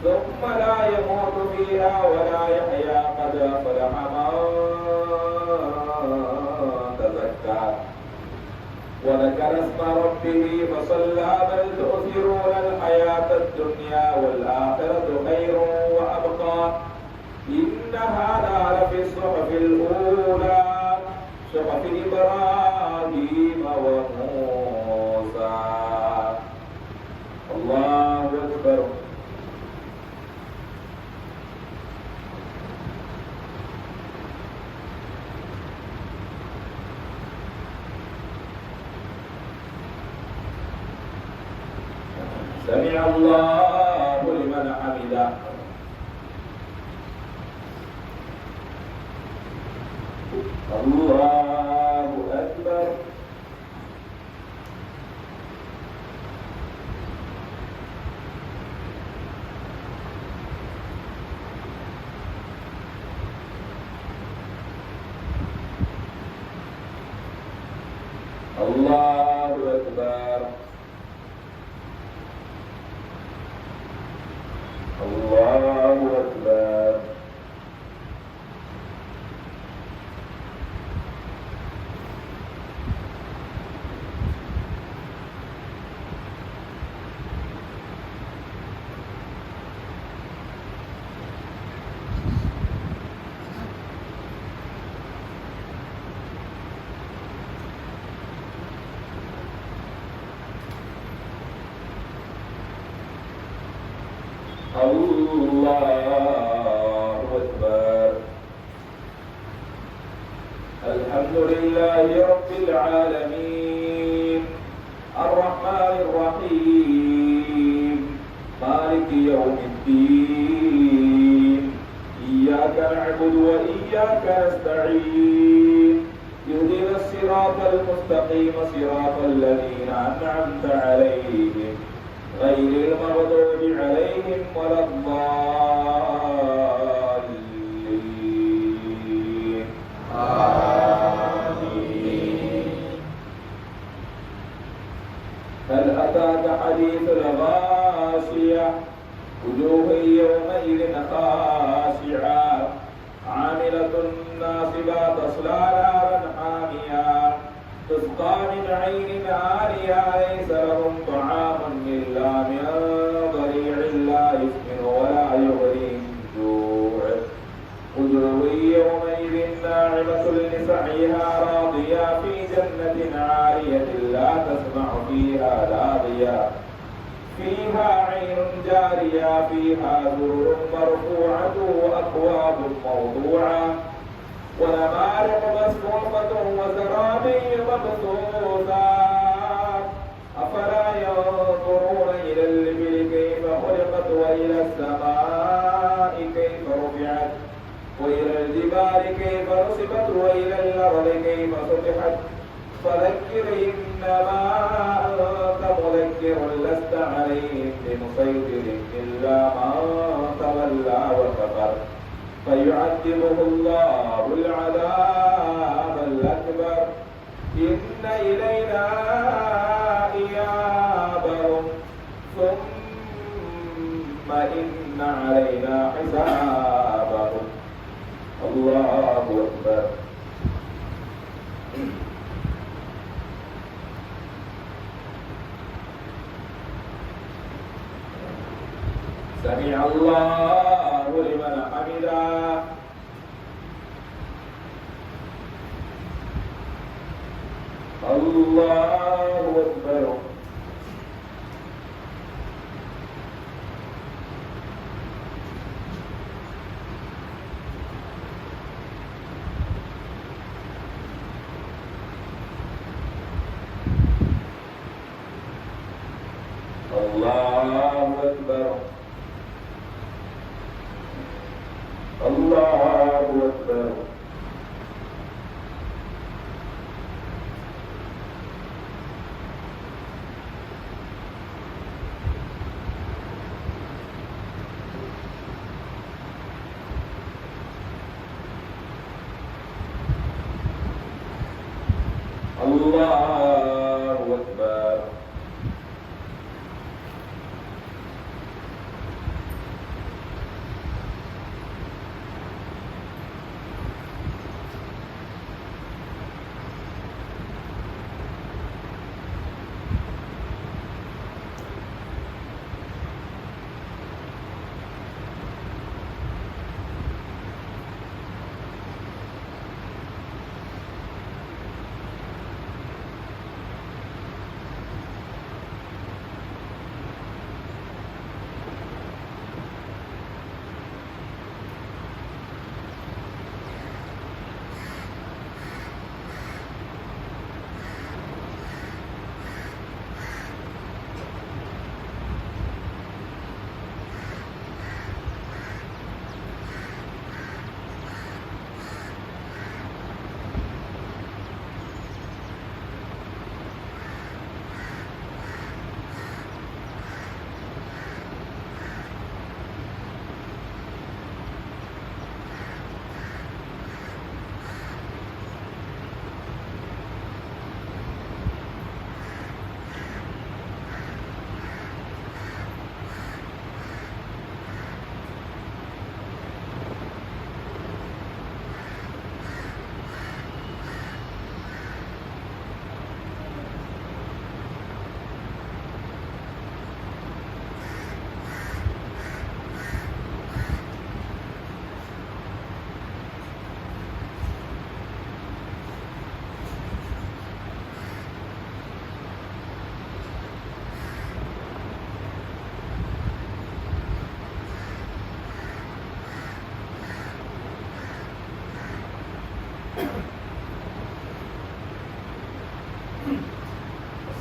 ثم لا يموت فيها ولا يحيا قد أفلح من تزكى وذكر اسم ربه فصلى بل تؤثرون الحياة الدنيا والآخرة خير وأبقى إن هذا لفي الصحف الأولى صحف إبراهيم وموسى. الله أكبر. سمع الله لمن حمده. الله أكبر. الله أكبر. الله الله أكبر. الحمد لله رب العالمين الرحمن الرحيم مالك يوم الدين إياك نعبد وإياك نستعين اهدنا الصراط المستقيم صراط الذين أنعمت عليهم غير المغضوب عليهم ولا الضالين آمين. هل أتاك حديث الغاشية وجوه يومئذ خاشعة عاملة ناصبة تصلى نارا حامية تسقى من عين آنية ليس لهم طعام إلا من ضريع لا يسمن ولا يغني من جوع وجوه يومئذ ناعمة لسعيها راضية في جنة عالية لا تسمع فيها لاغية فيها عين جارية فيها سرر مرفوعة وأكواب موضوعة ونمارق مصفوفة وزرابي مبثوثة أفلا ينظرون إلى الإبل كيف خلقت وإلى السماء كيف رفعت وإلى الجبال كيف نصبت وإلى الأرض كيف سطحت فذكر إنما أنت مذكر لست عليهم بمسيطر إلا من تولى وكفر فيعذبه الله العذاب الأكبر إن إلينا إيابهم ثم إن علينا حسابهم. الله أكبر. سمع الله لمن حمده. الله أكبر. الله أكبر. الله أكبر. الله أكبر.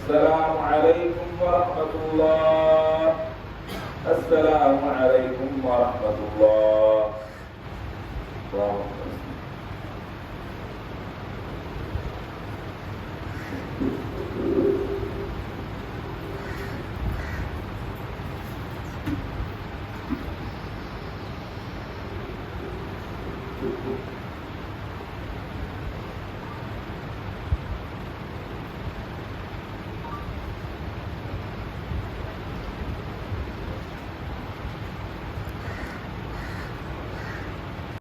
السلام عليكم ورحمة الله. السلام عليكم ورحمة الله. Thank you.